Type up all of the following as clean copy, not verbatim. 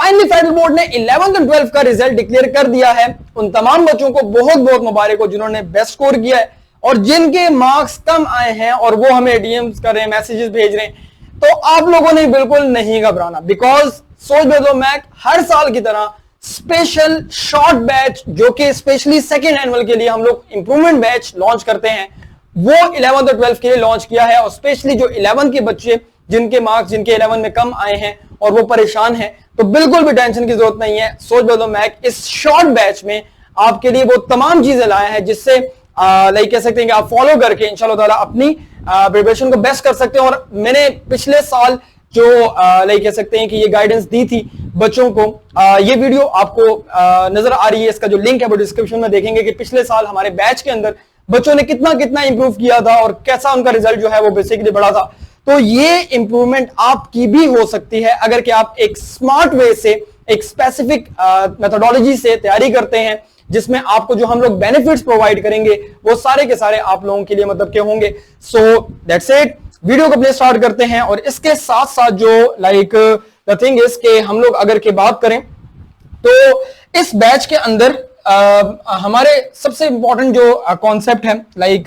Finally federal board ने 11th और 12th का रिजल्ट डिक्लेयर कर दिया है। उन तमाम बच्चों को बहुत बहुत मुबारक हो जिन्होंने बेस्ट स्कोर किया है और जिनके मार्क्स कम आए हैं और वो हमें डीएम्स कर रहे हैं, मैसेजेस भेज रहे हैं। तो आप लोगों ने बिल्कुल नहीं घबराना, बिकॉज सोच बेदो मैक हर साल की तरह स्पेशल शॉर्ट बैच जो कि स्पेशली सेकेंड एनुअल के लिए हम लोग इंप्रूवमेंट बैच लॉन्च करते हैं, वो 11th और 12th के लिए लॉन्च किया है। और स्पेशली जो 11th के बच्चे जिनके मार्क्स जिनके 11 में कम आए हैं और वो परेशान हैं, तो बिल्कुल भी टेंशन की जरूरत नहीं है। सोच बेदो मैक इस शॉर्ट बैच में आपके लिए वो तमाम चीजें लाए हैं जिससे लाइक कह सकते हैं कि आप फॉलो करके इंशाल्लाह ताला अपनी प्रिपरेशन को बेस्ट कर सकते हैं। और मैंने पिछले साल जो लाइक कह सकते हैं कि ये गाइडेंस दी थी बच्चों को, ये वीडियो आपको नजर आ रही है, इसका जो लिंक है वो डिस्क्रिप्शन में देखेंगे कि पिछले साल हमारे बैच के अंदर बच्चों ने कितना कितना इंप्रूव किया था और कैसा उनका रिजल्ट जो है वो बेसिकली बढ़ा था। तो ये इंप्रूवमेंट आपकी भी हो सकती है अगर कि आप एक स्मार्ट वे से एक स्पेसिफिक मेथोडोलॉजी से तैयारी करते हैं, जिसमें आपको जो हम लोग बेनिफिट्स प्रोवाइड करेंगे वो सारे के सारे आप लोगों के लिए मतलब के होंगे। सो दैट्स इट, वीडियो को अपने स्टार्ट करते हैं। और इसके साथ साथ जो लाइक द थिंग इज के हम लोग अगर की बात करें तो इस बैच के अंदर हमारे सबसे इंपॉर्टेंट जो कॉन्सेप्ट है लाइक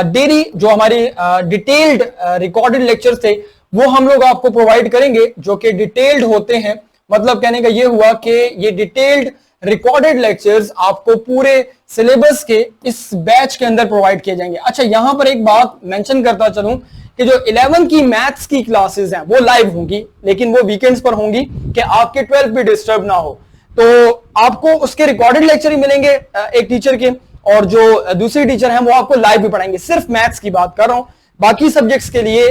डेली जो हमारी डिटेल्ड रिकॉर्डेड लेक्चर थे वो हम लोग आपको प्रोवाइड करेंगे जो कि डिटेल्ड होते हैं। मतलब कहने का ये हुआ कि ये डिटेल्ड रिकॉर्डेड लेक्चर्स आपको पूरे सिलेबस के इस बैच के अंदर प्रोवाइड किए जाएंगे। अच्छा, यहां पर एक बात मेंशन करता चलूं कि जो 11 की मैथ्स की क्लासेस हैं वो लाइव होंगी, लेकिन वो वीकेंड्स पर होंगी कि आपके 12 भी डिस्टर्ब ना हो। तो आपको उसके रिकॉर्डेड लेक्चर ही मिलेंगे एक टीचर के, और जो दूसरी टीचर हैं वो आपको लाइव भी पढ़ाएंगे। सिर्फ मैथ्स की बात कर रहा हूं, बाकी सब्जेक्ट्स के लिए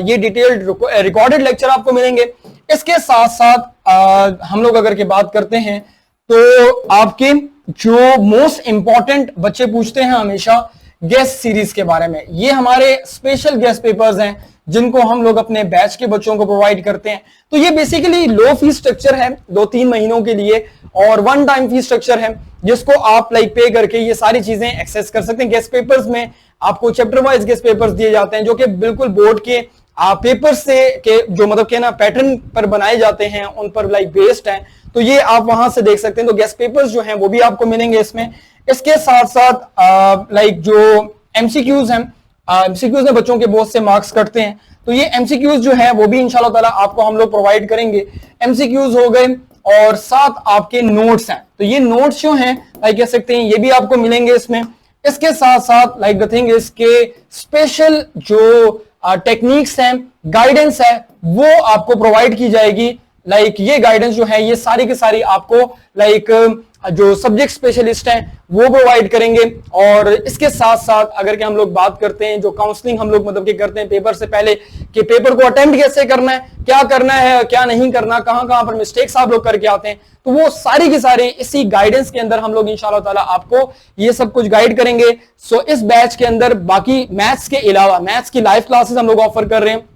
ये डिटेल्ड रिकॉर्डेड लेक्चर आपको मिलेंगे। इसके साथ साथ हम लोग अगर की बात करते हैं तो आपके जो मोस्ट इंपॉर्टेंट बच्चे पूछते हैं हमेशा गेस्ट सीरीज के बारे में, ये हमारे स्पेशल गेस्ट पेपर्स हैं जिनको हम लोग अपने बैच के बच्चों को प्रोवाइड करते हैं। तो ये बेसिकली लो फीस स्ट्रक्चर है 2-3 महीनों के लिए, और 1 टाइम फीस स्ट्रक्चर है जिसको आप लाइक पे करके ये सारी चीजें एक्सेस कर सकते हैं। गेस्ट पेपर्स में आपको चैप्टर वाइज गेस्ट पेपर्स दिए जाते हैं जो कि बिल्कुल बोर्ड के पेपर से के जो मतलब के ना पैटर्न पर बनाए जाते हैं उन पर लाइक बेस्ड हैं। तो ये आप वहां से देख सकते हैं। तो गेस्ट पेपर्स जो हैं वो भी आपको मिलेंगे इसमें। इसके साथ साथ लाइक जो एमसीक्यूज हैं, एमसीक्यूज में बच्चों के बहुत से मार्क्स कटते हैं, तो ये एमसीक्यूज जो है वो भी इंशाल्लाह ताला आपको हम लोग प्रोवाइड करेंगे। एमसीक्यूज हो गए और साथ आपके नोट्स हैं, तो ये नोट्स जो हैं लाइक कह सकते हैं ये भी आपको मिलेंगे इसमें। इसके साथ साथ लाइक द थिंग इज के स्पेशल जो टेक्निक्स हैं, गाइडेंस है, वो आपको प्रोवाइड की जाएगी। लाइक ये गाइडेंस जो है ये सारी की सारी आपको लाइक जो सब्जेक्ट स्पेशलिस्ट हैं वो प्रोवाइड करेंगे। और इसके साथ साथ अगर कि हम लोग बात करते हैं जो काउंसलिंग हम लोग मतलब कि करते हैं पेपर से पहले, कि पेपर को अटेम्प्ट कैसे करना है, क्या करना है क्या नहीं करना, कहां कहां पर मिस्टेक्स आप लोग करके आते हैं, तो वो सारी की सारी इसी गाइडेंस के अंदर हम लोग इंशाल्लाह ताला आपको ये सब कुछ गाइड करेंगे। सो इस बैच के अंदर बाकी मैथ्स के अलावा मैथ्स की लाइव क्लासेस हम लोग ऑफर कर रहे हैं,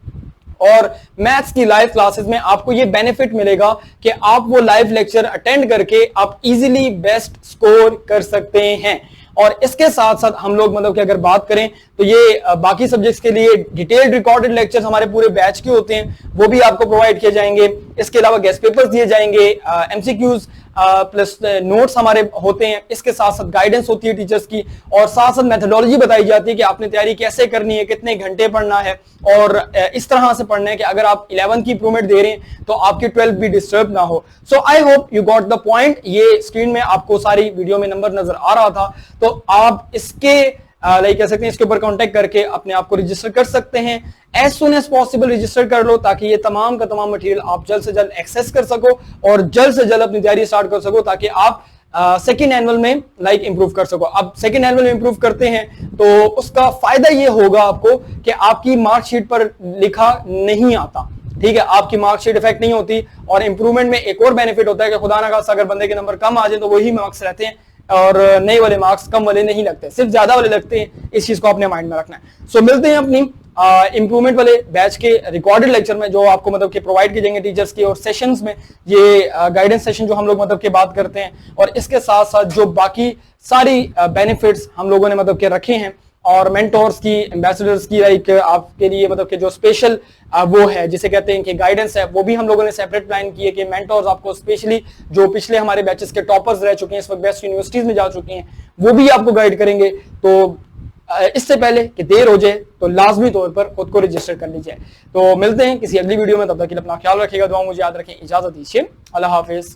और मैथ्स की लाइव क्लासेस में आपको ये बेनिफिट मिलेगा कि आप वो लाइव लेक्चर अटेंड करके आप इजीली बेस्ट स्कोर कर सकते हैं। और इसके साथ साथ हम लोग मतलब कि अगर बात करें तो ये बाकी सब्जेक्ट्स के लिए डिटेल्ड रिकॉर्डेड लेक्चर्स हमारे पूरे बैच के होते हैं, वो भी आपको प्रोवाइड किए जाएंगे। इसके अलावा गेस्ट पेपर्स दिए जाएंगे, एमसीक्यूज प्लस नोट्स हमारे होते हैं। इसके साथ साथ गाइडेंस होती है टीचर्स की, और साथ साथ मेथोडोलॉजी बताई जाती है कि आपने तैयारी कैसे करनी है, कितने घंटे पढ़ना है, और इस तरह से पढ़ना है कि अगर आप 11 की इंप्रूवमेंट दे रहे हैं तो आपकी 12 भी डिस्टर्ब ना हो। So I hope you got the point. ये स्क्रीन में आपको सारी वीडियो में नंबर नजर आ रहा था, तो आप इसके लाइक कह सकते हैं इसके ऊपर कांटेक्ट करके अपने आप को रजिस्टर कर सकते हैं। As soon as possible register कर लो ताकि ये तमाम का तमाम मटेरियल आप जल्द से जल्द एक्सेस कर सको और जल्द से जल्द अपनी तैयारी स्टार्ट कर सको, ताकि आप सेकेंड एनुअल में लाइक इंप्रूव कर सको। अब सेकेंड एनुअल में इंप्रूव करते हैं तो उसका फायदा ये होगा आपको कि आपकी मार्कशीट पर लिखा नहीं आता, ठीक है, आपकी मार्कशीट इफेक्ट नहीं होती। और इंप्रूवमेंट में एक और बेनिफिट होता है कि खुदा ना खास्ता अगर बंदे के नंबर कम आ जाए तो वही मार्क्स रहते हैं और नए वाले मार्क्स कम वाले नहीं लगते, सिर्फ ज्यादा वाले लगते हैं। इस चीज को अपने माइंड में रखना है। सो मिलते हैं अपनी इंप्रूवमेंट वाले बैच के रिकॉर्डेड लेक्चर में जो आपको मतलब के प्रोवाइड किए जाएंगे टीचर्स की, और सेशंस में ये गाइडेंस सेशन जो हम लोग मतलब के बात करते हैं, और इसके साथ साथ जो बाकी सारी बेनिफिट्स हम लोगों ने मतलब के रखे हैं और मेंटोर्स की, एम्बेसडर्स की लाइक आपके लिए मतलब कि जो स्पेशल वो है जिसे कहते हैं कि गाइडेंस है, वो भी हम लोगों ने सेपरेट प्लान की है कि मेंटोर्स आपको स्पेशली जो पिछले हमारे बैचेस के टॉपर्स रह चुके हैं, इस वक्त बेस्ट यूनिवर्सिटीज में जा चुके हैं, वो भी आपको गाइड करेंगे। तो इससे पहले कि देर हो जाए तो लाजमी तौर पर खुद को रजिस्टर कर लीजिए। तो मिलते हैं किसी अगली वीडियो में, तब तक के लिए अपना ख्याल रखिएगा, दुआ मुझे याद रखें, इजाजत दीजिए, अल्लाह हाफिज।